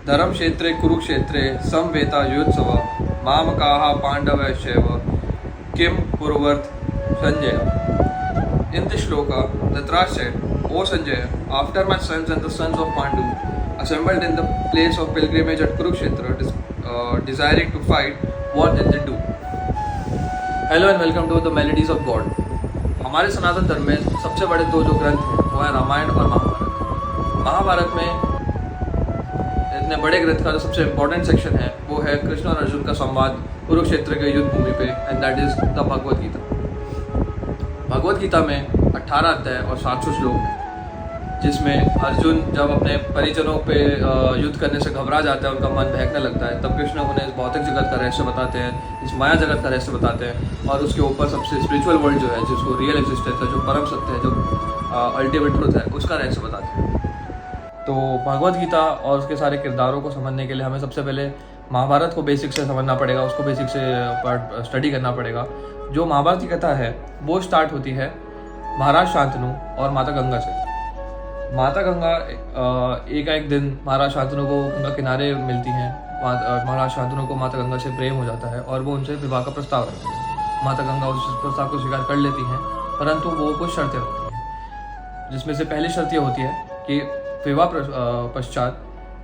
धर्मक्षेत्रे कुरुक्षेत्रे समवेतायुत्सव मामकाः पांडवश्चैव किम कुर्वत Sanjay. In this shloka, Dhritarashtra said, O Sanjay, after my sons and the sons of Pandu assembled in the place of pilgrimage at Kurukshetra, desiring to fight, what did they do? Hello and welcome to the Melodies of God. हमारे सनातन धर्म में सबसे बड़े दो जो ग्रंथ हैं वो है रामायण और महाभारत। महाभारत में इतने बड़े ग्रंथ का जो सबसे इम्पोर्टेंट सेक्शन है वो है कृष्ण और अर्जुन का संवाद कुरुक्षेत्र के युद्ध भूमि पे, and that is the Bhagavad Gita. Bhagavad Gita में 18 अध्याय और 700 श्लोक हैं, जिसमें अर्जुन जब अपने परिजनों पे युद्ध करने से घबरा जाता है, उनका मन बहकने लगता है, तब कृष्ण उन्हें इस भौतिक जगत का रहस्य बताते हैं, इस माया जगत का रहस्य बताते हैं, और उसके ऊपर सबसे स्पिरिचुअल वर्ल्ड जो है, जिसको रियल एग्जिस्टेंस है, जो परम सत्य है, जो अल्टीमेट ट्रुथ है, उसका रहस्य बताते हैं। तो भगवत गीता और उसके सारे किरदारों को समझने के लिए हमें सबसे पहले महाभारत को बेसिक से समझना पड़ेगा, उसको बेसिक से स्टडी करना पड़ेगा। जो महाभारत की कथा है वो स्टार्ट होती है महाराज शांतनु और माता गंगा से। माता गंगा एक दिन महाराज शांतनु को गंगा किनारे मिलती हैं। महाराज शांतनु को माता गंगा से प्रेम हो जाता है और वो उनसे विवाह का प्रस्ताव रखते हैं। माता गंगा उस प्रस्ताव को स्वीकार कर लेती हैं, परंतु वो कुछ शर्तें रखती हैं, जिसमें से पहली शर्त ये होती है कि विवाह पश्चात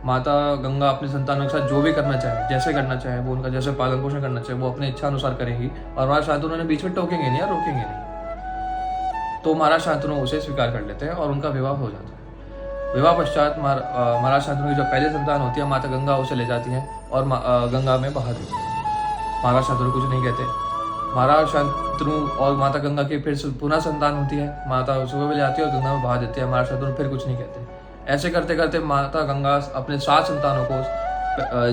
माता गंगा अपने संतानों के साथ जो भी करना चाहे, जैसे करना चाहे, वो उनका जैसे पालन पोषण करना चाहे, वो अपने इच्छा अनुसार करेंगी, और महाराज शांतनु उन्हें बीच में टोकेंगे नहीं या रोकेंगे नहीं। तो महाराज शांतनु उसे स्वीकार कर लेते हैं और उनका विवाह हो जाता है। विवाह पश्चात महाराज शांतनु की जो पहली संतान होती है, माता गंगा उसे ले जाती है और गंगा में बहा देती है। महाराज शांतनु कुछ नहीं कहते। महाराज शांतनु और माता गंगा की फिर पुनः संतान होती है, माता सुबह में ले आती है और गंगा में बहा देती है। महाराज शांतनु फिर कुछ नहीं कहते। ऐसे करते करते माता गंगा अपने 7 संतानों को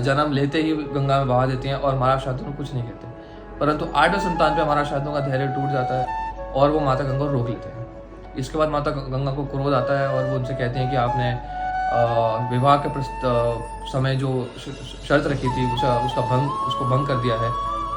जन्म लेते ही गंगा में बहा देती हैं और महाराज शांतनु कुछ नहीं कहते। परंतु 8वें संतान पे महाराज शांतनु का धैर्य टूट जाता है और वो माता गंगा को रोक लेते हैं। इसके बाद माता गंगा को क्रोध आता है और वो उनसे कहती हैं कि आपने विवाह के समय जो शर्त रखी थी उसको भंग कर दिया है,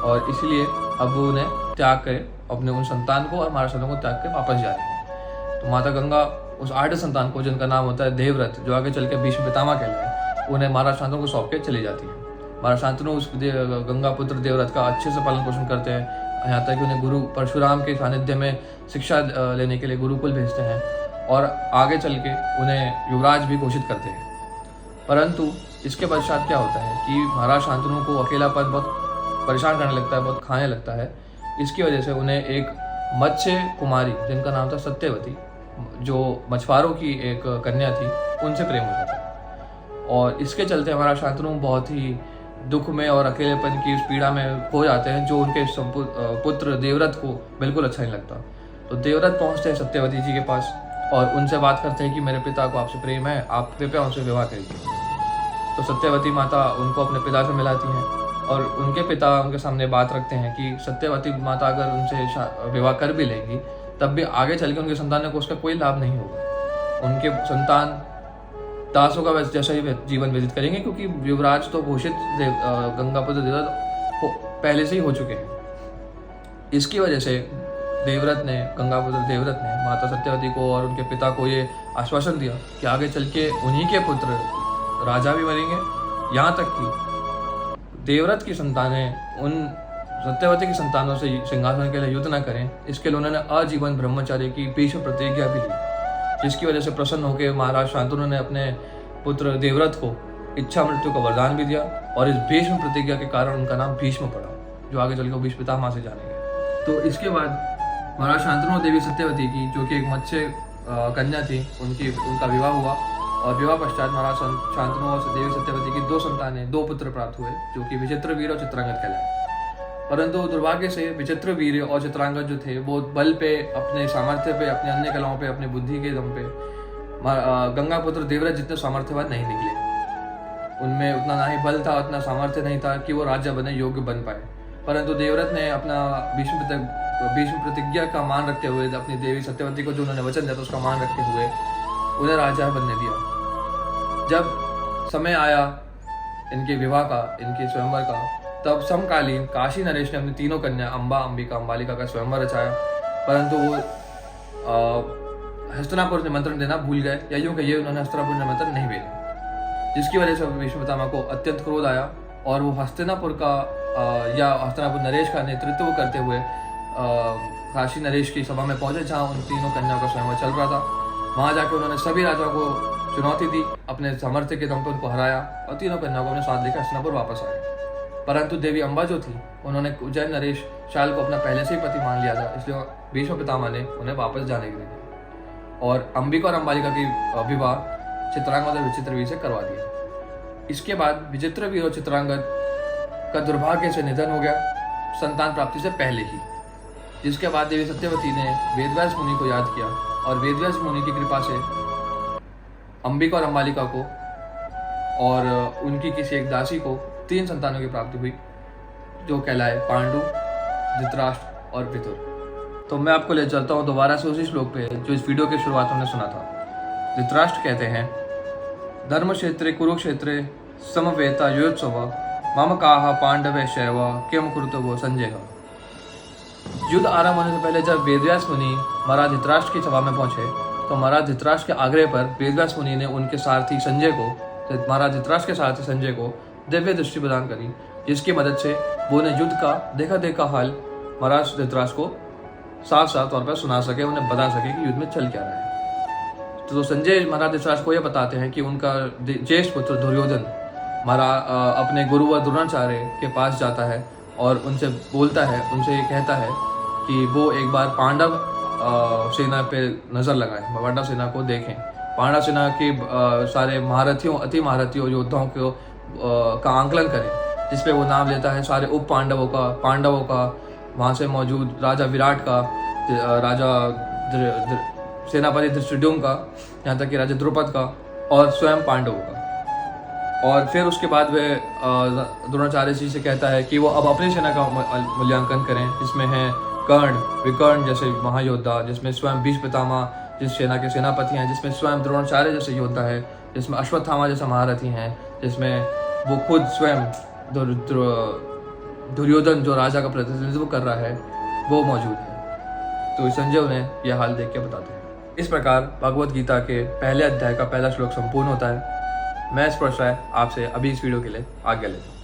और इसीलिए अब वो उन्हें त्याग कर अपने उन संतान को और महाराज शांतनु को त्याग कर वापस जा रही है। तो माता गंगा उस 8 संतान को, जिनका नाम होता है देवव्रत, जो आगे चल के भीष्म पितामह कहलाए, उन्हें महाराज शांतनु को सौंप के चली जाती है। महाराज शांतनु उस गंगा पुत्र देवव्रत का अच्छे से पालन पोषण करते हैं, यहाँ तक कि उन्हें गुरु परशुराम के सानिध्य में शिक्षा लेने के लिए गुरुकुल भेजते हैं, और आगे चल के उन्हें युवराज भी घोषित करते हैं। परंतु इसके पश्चात क्या होता है कि महाराज शांतनु को अकेलापन बहुत परेशान करने लगता है, बहुत खाने लगता है। इसकी वजह से उन्हें एक मत्स्य कुमारी, जिनका नाम था सत्यवती, जो मछुआरों की एक कन्या थी, उनसे प्रेम हो जाता है। और इसके चलते हमारा शांतनु बहुत ही दुख में और अकेलेपन की उस पीड़ा में खो जाते हैं, जो उनके पुत्र देवव्रत को बिल्कुल अच्छा नहीं लगता। तो देवव्रत पहुंचते हैं सत्यवती जी के पास और उनसे बात करते हैं कि मेरे पिता को आपसे प्रेम है, आप कृपया उनसे विवाह करिए। तो सत्यवती माता उनको अपने पिता से मिलाती हैं और उनके पिता उनके सामने बात रखते हैं कि सत्यवती माता अगर उनसे विवाह कर भी लेंगी, तब भी आगे चल के उनके संतान को उसका कोई लाभ नहीं होगा। उनके संतान दासों का जैसा ही जीवन व्यतीत करेंगे, क्योंकि युवराज तो घोषित गंगापुत्र देवव्रत पहले से ही हो चुके हैं। इसकी वजह से गंगापुत्र देवव्रत ने माता सत्यवती को और उनके पिता को ये आश्वासन दिया कि आगे चल के उन्हीं के पुत्र राजा भी बनेंगे, यहाँ तक कि देवव्रत की संतानें उन सत्यवती की संतानों से सिंहासन के लिए युद्ध न करें, इसके लिए उन्होंने आजीवन ब्रह्मचर्य की भीष्म प्रतिज्ञा भी ली, जिसकी वजह से प्रसन्न होकर महाराज शांतनु ने अपने पुत्र देवव्रत को इच्छा मृत्यु का वरदान भी दिया, और इस भीष्म प्रतिज्ञा के कारण उनका नाम भीष्म पड़ा, जो आगे चल के भीष्म पितामह से जानेंगे। तो इसके बाद महाराज शांतनु देवी सत्यवती की, जो कि एक मत्स्य कन्या थी, उनका विवाह हुआ, और विवाह पश्चात महाराज शांतनु और देवी सत्यवती की 2 संतानें, 2 पुत्र प्राप्त हुए, जो कि विचित्रवीर्य और चित्रांगद कहलाए। परंतु दुर्भाग्य से विचित्रवीर्य और चित्रांगद जो थे, वो बल पे, अपने सामर्थ्य पे, अपने अन्य कलाओं पे, अपने बुद्धि के दम पे गंगापुत्र देवव्रत जितने सामर्थ्यवान नहीं निकले। उनमें उतना ना ही बल था, उतना सामर्थ्य नहीं था कि वो राजा बने योग्य बन पाए। परंतु देवव्रत ने अपना भीष्म प्रतिज्ञा का मान रखते हुए, अपनी देवी सत्यवती को जो उन्होंने वचन दिया था उसका मान रखते हुए उन्हें राजा बनने दिया। जब समय आया इनके विवाह का, इनके स्वयंवर का, तब समकालीन काशी नरेश ने अपनी तीनों कन्या अंबा, अंबिका, अंबालिका का स्वयंवर रचाया, परंतु वो हस्तिनापुर निमंत्रण देना भूल गए, या यूं कहिए उन्होंने हस्तिनापुर निमंत्रण नहीं भेजा, जिसकी वजह से भीष्म पितामह को अत्यंत क्रोध आया और वो हस्तिनापुर का या हस्तिनापुर नरेश का नेतृत्व करते हुए काशी नरेश की सभा में पहुंचे, जहाँ उन तीनों कन्याओं का स्वयंवर चल रहा था। वहां जाकर उन्होंने सभी राजाओं को चुनौती दी, अपने सामर्थ्य के दम पर उनको हराया और तीनों कन्याओं को अपने साथ लेकर हस्तिनापुर वापस आए। परंतु देवी अम्बा जो थी, उन्होंने उज्जैन नरेश शाल को अपना पहले से ही पति मान लिया था, इसलिए भीष्म पितामह ने उन्हें वापस जाने के लिए दिया और अंबिका और अंबालिका की विवाह चित्रांगद और विचित्रवीर से करवा दिया। इसके बाद विचित्रवीर और चित्रांगद का दुर्भाग्य से निधन हो गया, संतान प्राप्ति से पहले ही, जिसके बाद देवी सत्यवती ने वेदव्यास मुनि को याद किया और वेदव्यास मुनि की कृपा से अंबिका और अंबालिका को और उनकी किसी एक दासी को 3 संतानों की प्राप्ति हुई, जो कहलाए पांडु, धृतराष्ट्र और विदुर। तो मैं आपको ले चलता हूँ दोबारा से उसी श्लोक पे जो इस वीडियो की शुरुआत हमने सुना था। धृतराष्ट्र कहते हैं, धर्म क्षेत्रे कुरुक्षेत्रे समवेता युयोत्सव मम काह पांडवे शैव किम कुरुतो संजय। युद्ध आरंभ होने से पहले जब वेदव्यास मुनि महाराज धृतराष्ट्र की सभा में पहुंचे, तो महाराज धृतराष्ट्र के आग्रह पर वेदव्यास मुनि ने उनके सारथी संजय को, महाराज धृतराष्ट्र के सारथी संजय को दिव्य दृष्टि प्रदान करी, जिसकी मदद से वो उन्हें युद्ध का देखा हाल महाराज धृतराष्ट्र को साफ साफ तौर पर सुना सके, उन्हें बता सके कि युद्ध में चल क्या रहा है। तो संजय महाराज धृतराष्ट्र को यह बताते हैं कि उनका ज्येष्ठ पुत्र दुर्योधन अपने गुरु व द्रोणाचार्य के पास जाता है और उनसे बोलता है, उनसे ये कहता है कि वो एक बार पांडव सेना पे नजर लगाएं, पांडव सेना को देखें, पांडव सेना के सारे महारथियों, अति महारथियों योद्धाओं को का आंकलन करें, जिसपे वो नाम लेता है सारे उप पांडवों का, वहाँ से मौजूद राजा विराट का, राजा सेनापति धृष्टद्युम्न का, यहाँ तक कि राजा द्रुपद का और स्वयं पांडवों का। और फिर उसके बाद वे द्रोणाचार्य जी से कहता है कि वो अब अपनी सेना का मूल्यांकन करें, जिसमें है कर्ण, विकर्ण जैसे महायोद्धा, जिसमें स्वयं भीष्म पितामह जिस सेना के सेनापति हैं, जिसमें स्वयं द्रोणाचार्य जैसे योद्धा है, जिसमें अश्वत्थामा जैसा महारथी हैं, जिसमें वो खुद स्वयं दुर्योधन जो राजा का प्रतिनिधित्व कर रहा है वो मौजूद है। तो संजय उन्हें यह हाल देख के बताते हैं। इस प्रकार भगवत गीता के पहले अध्याय का पहला श्लोक संपूर्ण होता है। मैं स्पर्श राय आपसे अभी इस वीडियो के लिए आज्ञा लेता हूँ।